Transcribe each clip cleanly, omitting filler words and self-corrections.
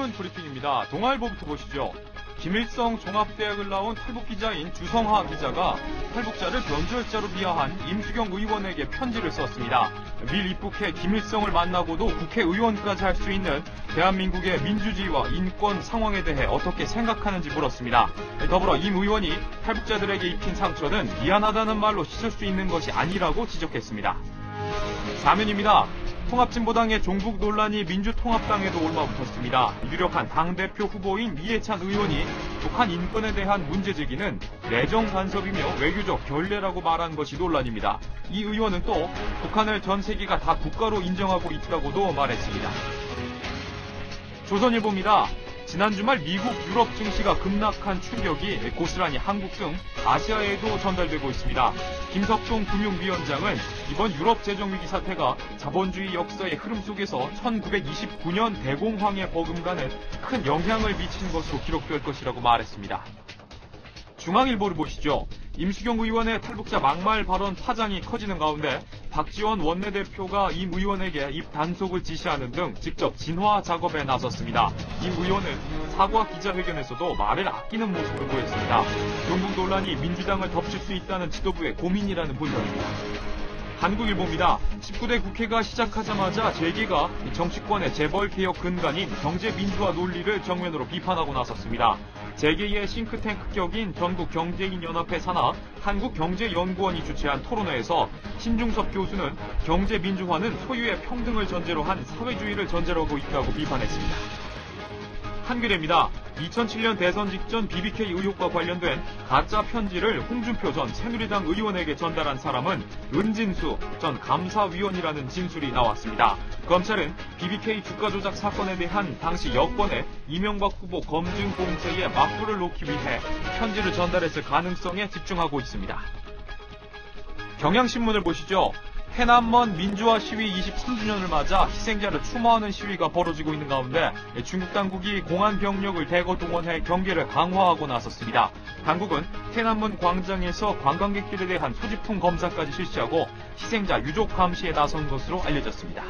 신문 브리핑입니다. 동아일보부터 보시죠. 김일성 종합대학을 나온 탈북기자인 주성하 기자가 탈북자를 변절자로 비하한 임수경 의원에게 편지를 썼습니다. 밀 입국해 김일성을 만나고도 국회의원까지 할 수 있는 대한민국의 민주주의와 인권 상황에 대해 어떻게 생각하는지 물었습니다. 더불어 임 의원이 탈북자들에게 입힌 상처는 미안하다는 말로 씻을 수 있는 것이 아니라고 지적했습니다. 사면입니다. 통합진보당의 종북 논란이 민주통합당에도 올라붙었습니다. 유력한 당대표 후보인 이해찬 의원이 북한 인권에 대한 문제 제기는 내정 간섭이며 외교적 결례라고 말한 것이 논란입니다. 이 의원은 또 북한을 전 세계가 다 국가로 인정하고 있다고도 말했습니다. 조선일보입니다. 지난 주말 미국, 유럽 증시가 급락한 충격이 고스란히 한국 등 아시아에도 전달되고 있습니다. 김석동 금융위원장은 이번 유럽 재정위기 사태가 자본주의 역사의 흐름 속에서 1929년 대공황에 버금가는 큰 영향을 미친 것으로 기록될 것이라고 말했습니다. 중앙일보를 보시죠. 임수경 의원의 탈북자 막말 발언 파장이 커지는 가운데 박지원 원내대표가 임 의원에게 입 단속을 지시하는 등 직접 진화 작업에 나섰습니다. 임 의원은 사과 기자회견에서도 말을 아끼는 모습을 보였습니다. 종북 논란이 민주당을 덮칠 수 있다는 지도부의 고민이라는 분석입니다. 한국일보입니다. 19대 국회가 시작하자마자 재계가 정치권의 재벌개혁 근간인 경제민주화 논리를 정면으로 비판하고 나섰습니다. 재계의 싱크탱크 격인 전국경제인연합회 산하 한국경제연구원이 주최한 토론회에서 신중섭 교수는 경제민주화는 소유의 평등을 전제로 한 사회주의를 전제로 하고 있다고 비판했습니다. 한겨레입니다. 2007년 대선 직전 BBK 의혹과 관련된 가짜 편지를 홍준표 전 새누리당 의원에게 전달한 사람은 은진수 전 감사위원이라는 진술이 나왔습니다. 검찰은 BBK 주가 조작 사건에 대한 당시 여권의 이명박 후보 검증 공세에 맞불을 놓기 위해 편지를 전달했을 가능성에 집중하고 있습니다. 경향신문을 보시죠. 해남먼 민주화 시위 23주년을 맞아 희생자를 추모하는 시위가 벌어지고 있는 가운데 중국 당국이 공안 병력을 대거 동원해 경계를 강화하고 나섰습니다. 당국은 해남먼 광장에서 관광객들에 대한 소지품 검사까지 실시하고 희생자 유족 감시에 나선 것으로 알려졌습니다.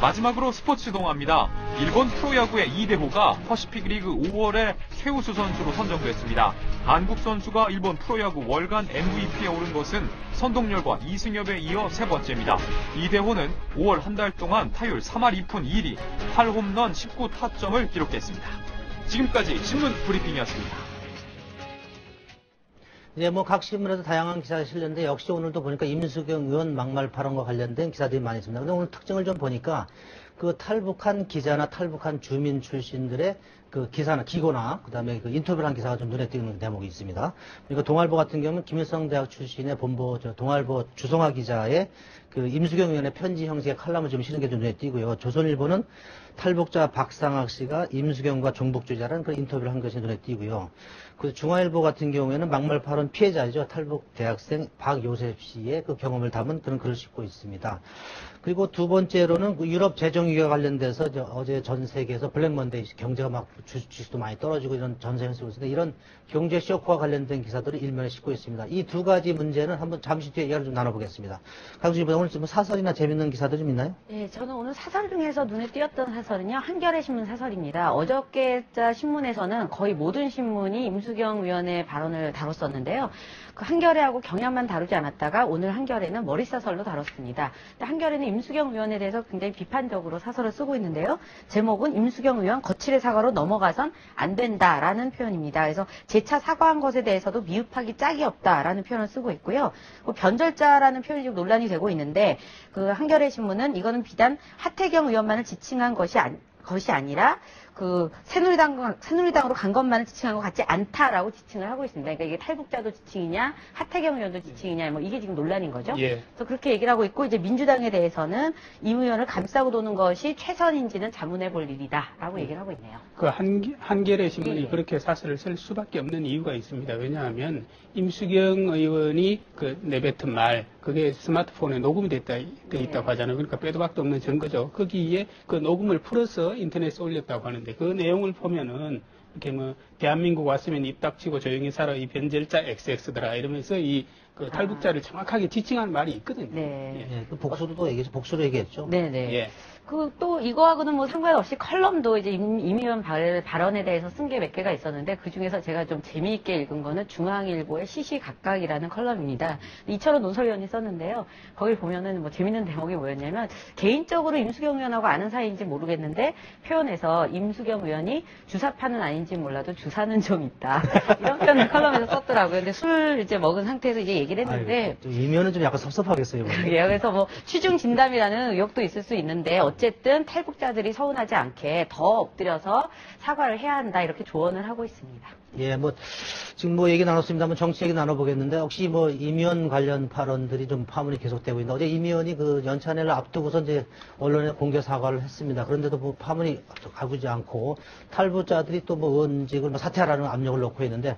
마지막으로 스포츠 동아입니다. 일본 프로야구의 이대호가 퍼시픽 리그 5월에 최우수 선수로 선정됐습니다. 한국 선수가 일본 프로야구 월간 MVP에 오른 것은 선동열과 이승엽에 이어 세 번째입니다. 이대호는 5월 한 달 동안 타율 3할 2푼 1리, 8홈런 19타점을 기록했습니다. 지금까지 신문 브리핑이었습니다. 이제 각 신문에서 다양한 기사가 실렸는데 역시 오늘도 보니까 임수경 의원 막말 발언과 관련된 기사들이 많이 있습니다. 그런데 오늘 특징을 좀 보니까 그 탈북한 기자나 탈북한 주민 출신들의 그 기사나 기고나 그다음에 그 인터뷰를 한 기사가 좀 눈에 띄는 대목이 있습니다. 그러니까 동아일보 같은 경우는 김일성 대학 출신의 본보 동아일보 주성하 기자의 그 임수경 의원의 편지 형식의 칼럼을 좀 실은 게 좀 눈에 띄고요. 조선일보는 탈북자 박상학 씨가 임수경과 종북주의자라는 그런 인터뷰를 한 것이 눈에 띄고요. 그 중앙일보 같은 경우에는 막말 발언 피해자이죠. 탈북 대학생 박요셉 씨의 그 경험을 담은 그런 글을 싣고 있습니다. 그리고 두 번째로는 그 유럽 재정위기와 관련돼서 어제 전 세계에서 블랙먼데이 경제가 막 주식도 많이 떨어지고 이런 전세 현상이 있는데 이런 경제 쇼크와 관련된 기사들을 일면에 싣고 있습니다. 이 두 가지 문제는 한번 잠시 뒤에 이야기를 좀 나눠보겠습니다. 강수님보다 오늘 좀 사설이나 재밌는 기사들 좀 있나요? 네, 저는 오늘 사설 중에서 눈에 띄었던 사설은요, 한겨레 신문 사설입니다. 어저께자 신문에서는 거의 모든 신문이 임수경 의원의 발언을 다뤘었는데요. 그 한겨레하고 경향만 다루지 않았다가 오늘 한겨레는 머릿사설로 다뤘습니다. 한겨레는 임수경 의원에 대해서 굉장히 비판적으로 사설을 쓰고 있는데요. 제목은 임수경 의원 거칠의 사과로 넘어가선 안 된다라는 표현입니다. 그래서 재차 사과한 것에 대해서도 미흡하기 짝이 없다라는 표현을 쓰고 있고요. 변절자라는 표현이 지금 논란이 되고 있는데 그 한겨레 신문은 이거는 비단 하태경 의원만을 지칭한 것이 아니라 그 새누리당으로 간 것만을 지칭한 것 같지 않다라고 지칭을 하고 있습니다. 그러니까 이게 탈북자도 지칭이냐, 하태경 의원도 지칭이냐, 뭐 이게 지금 논란인 거죠. 예. 그래서 그렇게 얘기를 하고 있고 이제 민주당에 대해서는 임 의원을 감싸고 도는 것이 최선인지는 자문해 볼 일이다라고 얘기를 하고 있네요. 그 한겨레 신문이 예. 그렇게 사설을 쓸 수밖에 없는 이유가 있습니다. 왜냐하면 임수경 의원이 그 내뱉은 말, 그게 스마트폰에 녹음이 돼 있다고 하잖아요. 그러니까 빼도 박도 없는 증거죠. 거기에 그 녹음을 풀어서 인터넷에 올렸다고 하는데 그 내용을 보면은 이렇게 뭐 대한민국 왔으면 입 닥치고 조용히 살아 이 변절자 XX더라 이러면서 이 그 탈북자를 정확하게 지칭하는 말이 있거든요. 네. 예, 그 복수도 얘기했죠. 복수로 얘기했죠. 네네. 예. 그 또 이거하고는 뭐 상관없이 컬럼도 이제 임의원 발언에 대해서 쓴 게 몇 개가 있었는데 그 중에서 제가 좀 재미있게 읽은 거는 중앙일보의 시시각각이라는 컬럼입니다. 이철원 논설위원이 썼는데요. 거기 보면은 뭐 재밌는 대목이 뭐였냐면 개인적으로 임수경 의원하고 아는 사이인지 모르겠는데 표현에서 임수경 의원이 주사파는 아닌지 몰라도 주사는 좀 있다. 이런 표현을 컬럼에서 썼더라고요. 근데 술 이제 먹은 상태에서 이제 얘기를 했는데 이면은 좀 약간 섭섭하겠어요. 예, 그래서 뭐 취중 진담이라는 의혹도 있을 수 있는데 어쨌든 탈북자들이 서운하지 않게 더 엎드려서 사과를 해야 한다 이렇게 조언을 하고 있습니다. 예, 뭐 지금 뭐 얘기 나눴습니다만 정치 얘기 나눠보겠는데 혹시 뭐 임의원 관련 발언들이 좀 파문이 계속되고 있는데 어제 임의원이 그 연찬회를 앞두고서 이제 언론에 공개 사과를 했습니다. 그런데도 뭐 파문이 가구지 않고 탈북자들이 또 뭐 의원직을 뭐 사퇴하라는 압력을 넣고 있는데